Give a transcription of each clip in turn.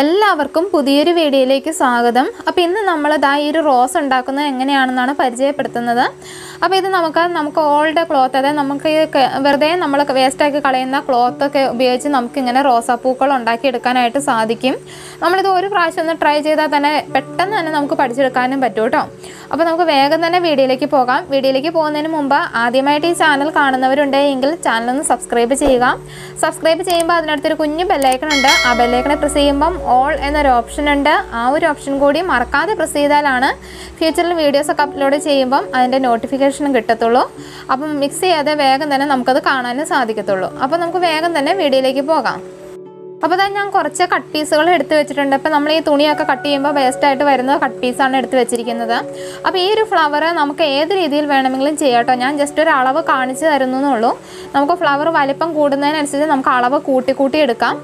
എല്ലാവർക്കും പുതിയൊരു വീഡിയോയിലേക്ക് സ്വാഗതം. അപ്പോൾ ഇന്ന് നമ്മൾ ഈ ഒരു റോസ് ഉണ്ടാക്കുന്നത് എങ്ങനെയാണെന്നാണ് പരിചയപ്പെടുത്തുന്നത്. അപ്പോൾ ഇത് നമുക്ക് ഓൾഡ് ക്ലോത്ത്, അതായത് നമുക്ക് വെറുതെ നമ്മൾ വേസ്റ്റാക്കി കളയുന്ന ക്ലോത്തൊക്കെ ഉപയോഗിച്ച് നമുക്കിങ്ങനെ റോസാപ്പൂക്കൾ ഉണ്ടാക്കിയെടുക്കാനായിട്ട് സാധിക്കും. നമ്മളിത് ഒരു പ്രാവശ്യം ഒന്ന് ട്രൈ ചെയ്താൽ തന്നെ പെട്ടെന്ന് തന്നെ നമുക്ക് പഠിച്ചെടുക്കാനും പറ്റും കേട്ടോ. അപ്പോൾ നമുക്ക് വേഗം തന്നെ വീഡിയോയിലേക്ക് പോകാം. വീഡിയോയിലേക്ക് പോകുന്നതിന് മുമ്പ് ആദ്യമായിട്ട് ഈ ചാനൽ കാണുന്നവരുണ്ടെങ്കിൽ ചാനലൊന്ന് സബ്സ്ക്രൈബ് ചെയ്യുക. സബ്സ്ക്രൈബ് ചെയ്യുമ്പോൾ അതിനടുത്തൊരു കുഞ്ഞു ബെല്ലൈക്കൺ ഉണ്ട്. ആ ബെല്ലൈക്കണെ പ്രസ് ചെയ്യുമ്പം ഓൾ എന്നൊരു ഓപ്ഷൻ ഉണ്ട്. ആ ഒരു ഓപ്ഷൻ കൂടി മറക്കാതെ പ്രസ് ചെയ്താലാണ് ഫ്യൂച്ചറിൽ വീഡിയോസൊക്കെ അപ്ലോഡ് ചെയ്യുമ്പം അതിൻ്റെ നോട്ടിഫിക്കേഷനും കിട്ടത്തുള്ളൂ. അപ്പം മിക്സ് ചെയ്യാതെ വേഗം തന്നെ നമുക്കത് കാണാനും സാധിക്കത്തുള്ളൂ. അപ്പോൾ നമുക്ക് വേഗം തന്നെ വീഡിയോയിലേക്ക് പോകാം. അപ്പോൾ അതായത് ഞാൻ കുറച്ച് കട്ട് പീസുകൾ എടുത്ത് വെച്ചിട്ടുണ്ട്. അപ്പോൾ നമ്മൾ ഈ തുണിയൊക്കെ കട്ട് ചെയ്യുമ്പോൾ വേസ്റ്റായിട്ട് വരുന്ന കട്ട് പീസാണ് എടുത്ത് വെച്ചിരിക്കുന്നത്. അപ്പോൾ ഈ ഒരു ഫ്ലവർ നമുക്ക് ഏത് രീതിയിൽ വേണമെങ്കിലും ചെയ്യാം കേട്ടോ. ഞാൻ ജസ്റ്റ് ഒരു അളവ് കാണിച്ച് തരുന്നതെന്നുള്ളൂ. നമുക്ക് ഫ്ലവർ വലിപ്പം കൂടുന്നതിനനുസരിച്ച് നമുക്ക് അളവ് കൂട്ടി എടുക്കാം.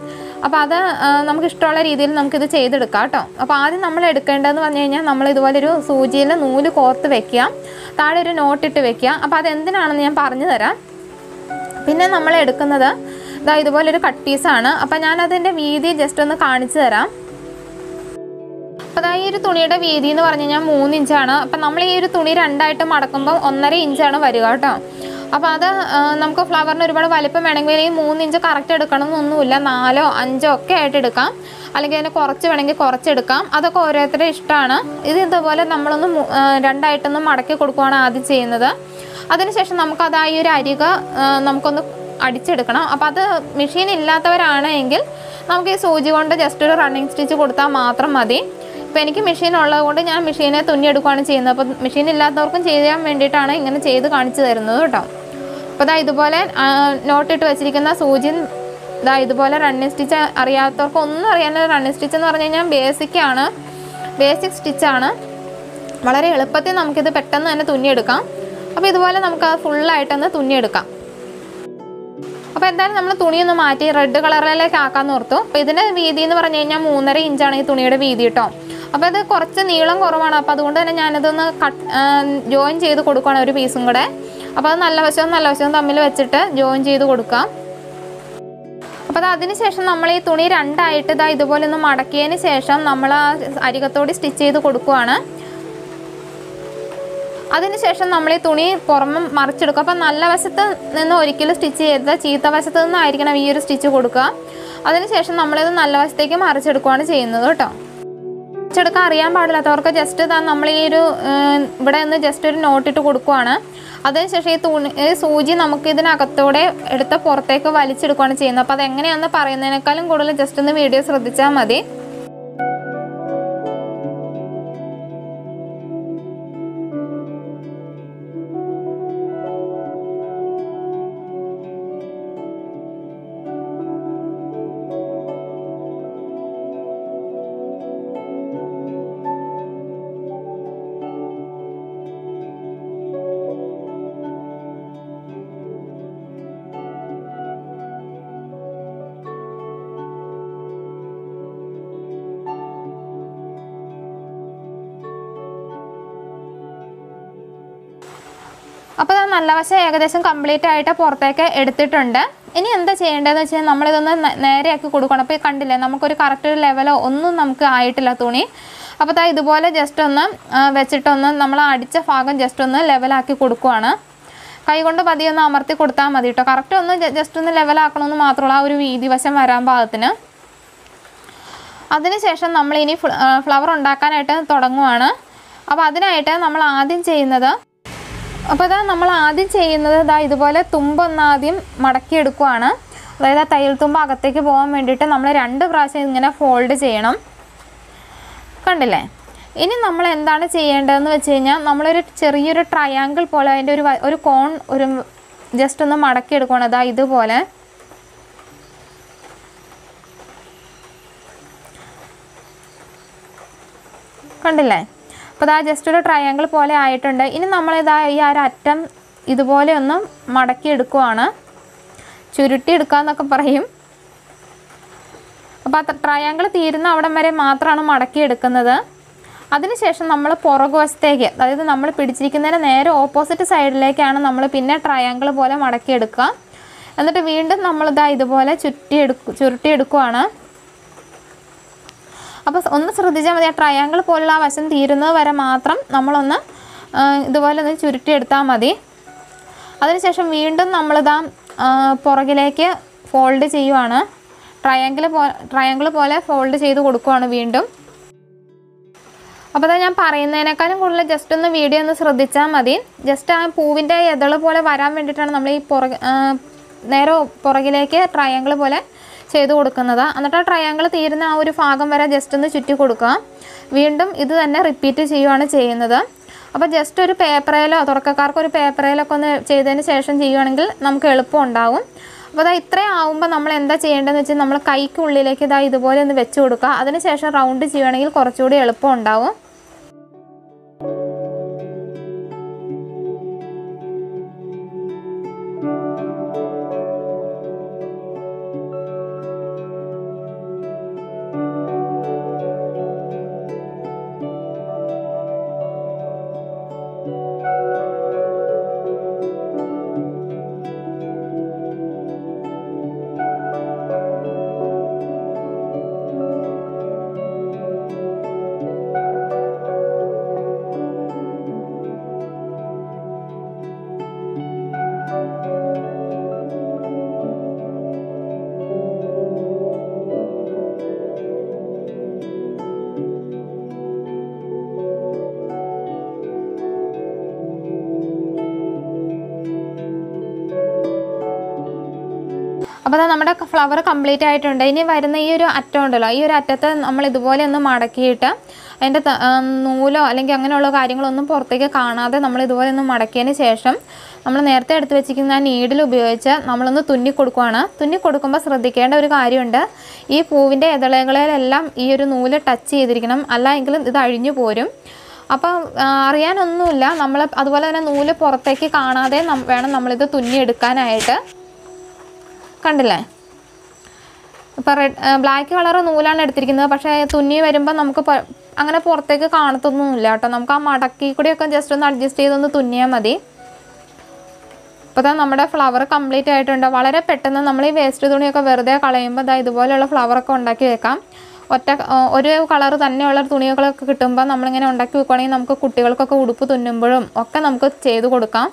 അപ്പോൾ അത് നമുക്കിഷ്ടമുള്ള രീതിയിൽ നമുക്കിത് ചെയ്തെടുക്കാം കേട്ടോ. അപ്പോൾ ആദ്യം നമ്മൾ എടുക്കേണ്ടതെന്ന് പറഞ്ഞു കഴിഞ്ഞാൽ നമ്മൾ ഇതുപോലൊരു സൂചിയിൽ നൂല് കോർത്ത് വെക്കുക, താഴെ ഒരു നോട്ടിട്ട് വെക്കുക. അപ്പോൾ അതെന്തിനാണെന്ന് ഞാൻ പറഞ്ഞു തരാം. പിന്നെ നമ്മൾ എടുക്കുന്നത് ഇതുപോലൊരു കട്ട് പീസാണ്. അപ്പോൾ ഞാനതിൻ്റെ വീതി ജസ്റ്റ് ഒന്ന് കാണിച്ചു തരാം. അപ്പോൾ ഈ ഒരു തുണിയുടെ വീതി എന്ന് പറഞ്ഞു കഴിഞ്ഞാൽ 3 ഇഞ്ചാണ്. അപ്പം നമ്മൾ ഈ ഒരു തുണി രണ്ടായിട്ട് മടക്കുമ്പോൾ 1.5 ഇഞ്ചാണ് വരിക കേട്ടോ. അപ്പോൾ അത് നമുക്ക് ഫ്ലവറിന് ഒരുപാട് വലിപ്പം വേണമെങ്കിൽ ഈ 3 ഇഞ്ച് കറക്റ്റ് എടുക്കണമെന്നൊന്നുമില്ല. 4 or 5 ഒക്കെ ആയിട്ട് എടുക്കാം, അല്ലെങ്കിൽ അതിന് കുറച്ച് വേണമെങ്കിൽ കുറച്ചെടുക്കാം. അതൊക്കെ ഓരോരുത്തരുടെ ഇഷ്ടമാണ്. ഇതുപോലെ നമ്മളൊന്ന് രണ്ടായിട്ടൊന്ന് മടക്കി കൊടുക്കുകയാണ് ആദ്യം ചെയ്യുന്നത്. അതിനുശേഷം നമുക്കത് ഈ ഒരു അരിക നമുക്കൊന്ന് അടിച്ചെടുക്കണം. അപ്പോൾ അത് മെഷീൻ ഇല്ലാത്തവരാണെങ്കിൽ നമുക്ക് ഈ സൂചി കൊണ്ട് ജസ്റ്റ് ഒരു റണ്ണിങ് സ്റ്റിച്ച് കൊടുത്താൽ മാത്രം മതി. ഇപ്പോൾ എനിക്ക് മെഷീൻ ഉള്ളതുകൊണ്ട് ഞാൻ മെഷീനെ തുന്നിയെടുക്കുകയാണ് ചെയ്യുന്നത്. അപ്പോൾ മെഷീൻ ഇല്ലാത്തവർക്കും ചെയ്യാൻ വേണ്ടിയിട്ടാണ് ഇങ്ങനെ ചെയ്ത് കാണിച്ചു തരുന്നത് കേട്ടോ. അപ്പോൾ ഇതുപോലെ നോട്ടിട്ട് വെച്ചിരിക്കുന്ന സൂചി ഇതുപോലെ റണ്ണിങ് സ്റ്റിച്ച് അറിയാത്തവർക്ക് ഒന്നും അറിയാനുള്ള റണ്ണിങ് സ്റ്റിച്ച് എന്ന് പറഞ്ഞു കഴിഞ്ഞാൽ ബേസിക് സ്റ്റിച്ചാണ്. വളരെ എളുപ്പത്തിൽ നമുക്കിത് പെട്ടെന്ന് തന്നെ തുന്നിയെടുക്കാം. അപ്പോൾ ഇതുപോലെ നമുക്ക് ഫുള്ളായിട്ടൊന്ന് തുന്നിയെടുക്കാം. അപ്പോൾ എന്തായാലും നമ്മൾ തുണിയൊന്ന് മാറ്റി റെഡ് കളറിലേക്ക് ആക്കാമെന്ന് ഓർത്തു. അപ്പോൾ ഇതിൻ്റെ വീതി എന്ന് പറഞ്ഞു കഴിഞ്ഞാൽ 3.5 ഇഞ്ചാണ് ഈ തുണിയുടെ വീതി കേട്ടോ. അപ്പോൾ ഇത് കുറച്ച് നീളം കുറവാണ്. അപ്പോൾ അതുകൊണ്ട് തന്നെ ഞാനതൊന്ന് ജോയിൻ ചെയ്ത് കൊടുക്കുകയാണ് ഒരു പീസും കൂടെ. അപ്പോൾ അത് നല്ല വശവും തമ്മിൽ വെച്ചിട്ട് ജോയിൻ ചെയ്ത് കൊടുക്കാം. അപ്പോൾ അതിന് ശേഷം നമ്മൾ ഈ തുണി രണ്ടായിട്ട് ഇതുപോലെ ഒന്ന് മടക്കിയതിന് ശേഷം നമ്മൾ ആ അരികത്തോടെ സ്റ്റിച്ച് ചെയ്ത് കൊടുക്കുകയാണ്. അതിനുശേഷം നമ്മൾ ഈ തുണി പുറമെ മറിച്ചെടുക്കുക. അപ്പം നല്ല വശത്ത് നിന്ന് ഒരിക്കലും സ്റ്റിച്ച് ചെയ്യരുത്, ചീത്ത വശത്ത് നിന്നായിരിക്കണം ഈ ഒരു സ്റ്റിച്ച് കൊടുക്കുക. അതിനുശേഷം നമ്മളിത് നല്ല വശത്തേക്ക് മറിച്ചെടുക്കുകയാണ് ചെയ്യുന്നത് കേട്ടോ. മറിച്ചെടുക്കാൻ അറിയാൻ പാടില്ലാത്തവർക്ക് ജസ്റ്റ് നമ്മൾ ഈ ഒരു ഇവിടെ നിന്ന് ജസ്റ്റ് ഒരു നോട്ടിട്ട് കൊടുക്കുകയാണ്. അതിനുശേഷം ഈ സൂചി നമുക്ക് ഇതിനകത്തോടെ എടുത്ത് പുറത്തേക്ക് വലിച്ചെടുക്കുകയാണ് ചെയ്യുന്നത്. അപ്പോൾ അതെങ്ങനെയാണെന്ന് പറയുന്നതിനേക്കാളും കൂടുതൽ ജസ്റ്റ് ഒന്ന് വീഡിയോ ശ്രദ്ധിച്ചാൽ മതി. അപ്പോൾ നല്ല വശം ഏകദേശം കംപ്ലീറ്റ് ആയിട്ട് പുറത്തേക്ക് എടുത്തിട്ടുണ്ട്. ഇനി എന്താ ചെയ്യേണ്ടതെന്ന് വെച്ചാൽ നമ്മളിതൊന്ന് നേരെയാക്കി കൊടുക്കണം. അപ്പോൾ കണ്ടില്ലേ, നമുക്കൊരു കറക്റ്റ് ഒരു ലെവലോ ഒന്നും നമുക്ക് ആയിട്ടില്ല തുണി. അപ്പോൾ ഇതുപോലെ ജസ്റ്റ് ഒന്ന് വെച്ചിട്ടൊന്ന് നമ്മൾ അടിച്ച ഭാഗം ജസ്റ്റ് ഒന്ന് ലെവലാക്കി കൊടുക്കുകയാണ്. കൈകൊണ്ട് പതിയൊന്ന് അമർത്തി കൊടുത്താൽ മതി കേട്ടോ. കറക്റ്റ് ഒന്ന് ജസ്റ്റ് ഒന്ന് ലെവലാക്കണമെന്ന് മാത്രമുള്ള ആ ഒരു വീതി വശം വരാൻ പാകത്തിന്. അതിനുശേഷം നമ്മളിനി ഫ്ലവർ ഉണ്ടാക്കാനായിട്ട് തുടങ്ങുവാണ്. അപ്പോൾ അതിനായിട്ട് നമ്മൾ ആദ്യം ചെയ്യുന്നത് ഇതുപോലെ തുമ്പൊന്നാദ്യം മടക്കിയെടുക്കുകയാണ്. അതായത് ആ തയ്യൽ തുമ്പ് അകത്തേക്ക് പോകാൻ വേണ്ടിയിട്ട് നമ്മൾ 2 പ്രാവശ്യം ഇങ്ങനെ ഫോൾഡ് ചെയ്യണം. കണ്ടില്ലേ? ഇനി നമ്മൾ എന്താണ് ചെയ്യേണ്ടതെന്ന് വെച്ച് കഴിഞ്ഞാൽ നമ്മളൊരു ചെറിയൊരു ട്രയാങ്കിൾ പോലെ അതിൻ്റെ ഒരു കോൺ ജസ്റ്റ് ഒന്ന് മടക്കിയെടുക്കുകയാണ്. ഇതുപോലെ കണ്ടില്ലേ? അപ്പോൾ ജസ്റ്റ് ഒരു ട്രയാങ്കിൾ പോലെ ആയിട്ടുണ്ട്. ഇനി നമ്മളിതാ ഈ ഒരു അറ്റം ഇതുപോലെ ഒന്ന് മടക്കിയെടുക്കുകയാണ്. ചുരുട്ടിയെടുക്കുക എന്നൊക്കെ പറയും. അപ്പോൾ ആ ട്രയാങ്കിൾ തീരുന്ന അവിടം വരെ മാത്രമാണ് മടക്കിയെടുക്കുന്നത്. അതിനുശേഷം നമ്മൾ പുറകുവശത്തേക്ക്, അതായത് നമ്മൾ പിടിച്ചിരിക്കുന്നതിന് നേരെ ഓപ്പോസിറ്റ് സൈഡിലേക്കാണ് നമ്മൾ പിന്നെ ട്രയാങ്കിൾ പോലെ മടക്കിയെടുക്കുക. എന്നിട്ട് വീണ്ടും നമ്മൾ ഇതുപോലെ ചുരുട്ടിയെടുക്കുകയാണ്. അപ്പോൾ ഒന്ന് ശ്രദ്ധിച്ചാൽ മതി, ആ ട്രയാങ്കിൾ പോലുള്ള ആ വശം തീരുന്നത് വരെ മാത്രം നമ്മളൊന്ന് ഇതുപോലെ ഒന്ന് ചുരുട്ടിയെടുത്താൽ മതി. അതിനുശേഷം വീണ്ടും നമ്മളിതാ പുറകിലേക്ക് ഫോൾഡ് ചെയ്യുവാണ്. ട്രയാങ്കിൾ പോലെ ഫോൾഡ് ചെയ്ത് കൊടുക്കുവാണ് വീണ്ടും. അപ്പോൾ അതാ ഞാൻ പറയുന്നതിനേക്കാളും കൂടുതൽ ജസ്റ്റ് ഒന്ന് വീഡിയോ ഒന്ന് ശ്രദ്ധിച്ചാൽ മതി. ജസ്റ്റ് ആ പൂവിൻ്റെ ഇതള് പോലെ വരാൻ വേണ്ടിയിട്ടാണ് നമ്മൾ ഈ നേരെ പുറകിലേക്ക് ട്രയാങ്കിൾ പോലെ ചെയ്ത് കൊടുക്കുന്നത്. എന്നിട്ട് ആ ട്രയാങ്കിൾ തീരുന്ന ആ ഒരു ഭാഗം വരെ ജസ്റ്റ് ഒന്ന് ചുറ്റി കൊടുക്കുക. വീണ്ടും ഇത് തന്നെ റിപ്പീറ്റ് ചെയ്യുകയാണ് ചെയ്യുന്നത്. അപ്പോൾ ജസ്റ്റ് ഒരു പേപ്പറിലോ തുടക്കക്കാർക്ക് ഒരു പേപ്പറിലൊക്കെ ഒന്ന് ചെയ്തതിന് ശേഷം ചെയ്യുകയാണെങ്കിൽ നമുക്ക് എളുപ്പം ഉണ്ടാവും. അപ്പോൾ അതാ ഇത്രയും ആവുമ്പോൾ നമ്മൾ എന്താ ചെയ്യേണ്ടതെന്ന് വെച്ചാൽ നമ്മൾ കൈക്കുള്ളിലേക്ക് ഇതാ ഇതുപോലെ ഒന്ന് വെച്ച് കൊടുക്കുക. അതിനുശേഷം റൗണ്ട് ചെയ്യുകയാണെങ്കിൽ കുറച്ചുകൂടി എളുപ്പം ഉണ്ടാവും. അപ്പോൾ നമ്മുടെ ഫ്ലവർ കംപ്ലീറ്റ് ആയിട്ടുണ്ട്. ഇനി വരുന്ന ഈ ഒരു അറ്റം ഉണ്ടല്ലോ, ഈ ഒരു അറ്റത്ത് നമ്മൾ ഇതുപോലെ ഒന്ന് മടക്കിയിട്ട് അതിൻ്റെ നൂലോ അല്ലെങ്കിൽ അങ്ങനെയുള്ള കാര്യങ്ങളൊന്നും പുറത്തേക്ക് കാണാതെ നമ്മൾ ഇതുപോലെ ഒന്ന് മടക്കിയതിന് ശേഷം നമ്മൾ നേരത്തെ എടുത്ത് വെച്ചിരിക്കുന്ന ആ നീഡിൽ ഉപയോഗിച്ച് നമ്മളൊന്ന് തുന്നി കൊടുക്കുകയാണ്. തുന്നി കൊടുക്കുമ്പോൾ ശ്രദ്ധിക്കേണ്ട ഒരു കാര്യമുണ്ട്, ഈ പൂവിൻ്റെ ഇതളുകളിലെല്ലാം ഈ ഒരു നൂല് ടച്ച് ചെയ്തിരിക്കണം, അല്ല എങ്കിലും ഇത് അഴിഞ്ഞു പോരും. അപ്പോൾ അറിയാനൊന്നുമില്ല, നമ്മൾ അതുപോലെ തന്നെ നൂല് പുറത്തേക്ക് കാണാതെ വേണം നമ്മളിത് തുന്നിയെടുക്കാനായിട്ട്. കണ്ടില്ലേ, ഇപ്പോൾ ബ്ലാക്ക് കളർ നൂലാണ് എടുത്തിരിക്കുന്നത്. പക്ഷേ തുന്നി വരുമ്പോൾ നമുക്ക് അങ്ങനെ പുറത്തേക്ക് കാണത്തൊന്നുമില്ല കേട്ടോ. നമുക്ക് ആ മടക്കി കൂടിയൊക്കെ ജസ്റ്റ് ഒന്ന് അഡ്ജസ്റ്റ് ചെയ്തൊന്ന് തുന്നിയാൽ മതി. അപ്പോൾ നമ്മുടെ ഫ്ലവർ കംപ്ലീറ്റ് ആയിട്ടുണ്ട്. വളരെ പെട്ടെന്ന് നമ്മൾ ഈ വേസ്റ്റ് തുണിയൊക്കെ വെറുതെ കളയുമ്പോൾ ഇതുപോലെയുള്ള ഫ്ലവറൊക്കെ ഉണ്ടാക്കി വെക്കാം. ഒരു കളർ തന്നെയുള്ള തുണികളൊക്കെ കിട്ടുമ്പോൾ നമ്മളിങ്ങനെ ഉണ്ടാക്കി വെക്കുകയാണെങ്കിൽ നമുക്ക് കുട്ടികൾക്കൊക്കെ ഉടുപ്പ് തുന്നുമ്പോഴും ഒക്കെ നമുക്ക് ചെയ്ത് കൊടുക്കാം.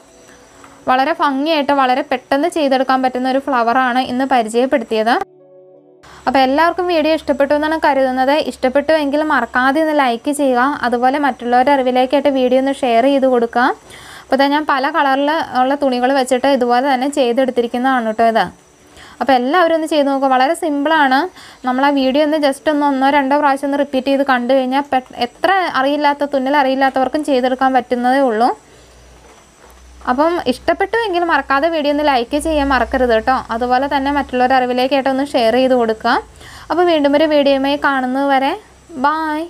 വളരെ ഭംഗിയായിട്ട് വളരെ പെട്ടെന്ന് ചെയ്തെടുക്കാൻ പറ്റുന്ന ഒരു ഫ്ലവറാണ് ഇന്ന് പരിചയപ്പെടുത്തിയത്. അപ്പോൾ എല്ലാവർക്കും വീഡിയോ ഇഷ്ടപ്പെട്ടു എന്നാണ് കരുതുന്നത്. ഇഷ്ടപ്പെട്ടു എങ്കിൽ മറക്കാതെ ഒന്ന് ലൈക്ക് ചെയ്യുക. അതുപോലെ മറ്റുള്ളവരുടെ അറിവിലേക്കായിട്ട് വീഡിയോ ഒന്ന് ഷെയർ ചെയ്ത് കൊടുക്കുക. അപ്പോൾ ഞാൻ പല കളറിൽ ഉള്ള തുണികൾ വെച്ചിട്ട് ഇതുപോലെ തന്നെ ചെയ്തെടുത്തിരിക്കുന്നതാണ് കേട്ടോ ഇത്. അപ്പോൾ എല്ലാവരും ഒന്ന് ചെയ്ത് നോക്കുക. വളരെ സിമ്പിളാണ്. നമ്മൾ ആ വീഡിയോ ഒന്ന് ജസ്റ്റ് ഒന്നോ രണ്ടോ പ്രാവശ്യം ഒന്ന് റിപ്പീറ്റ് ചെയ്ത് കണ്ടു കഴിഞ്ഞാൽ എത്ര തുന്നൽ അറിയില്ലാത്തവർക്കും ചെയ്തെടുക്കാൻ പറ്റുന്നതേ ഉള്ളൂ. അപ്പം ഇഷ്ടപ്പെട്ടു എങ്കിൽ മറക്കാതെ വീഡിയോ ഒന്ന് ലൈക്ക് ചെയ്യാൻ മറക്കരുത് കേട്ടോ. അതുപോലെ തന്നെ മറ്റുള്ളവരുടെ അറിവിലേക്കായിട്ട് ഒന്ന് ഷെയർ ചെയ്ത് കൊടുക്കുക. അപ്പോൾ വീണ്ടും ഒരു വീഡിയോയുമായി കാണുന്നത് വരെ ബായ്.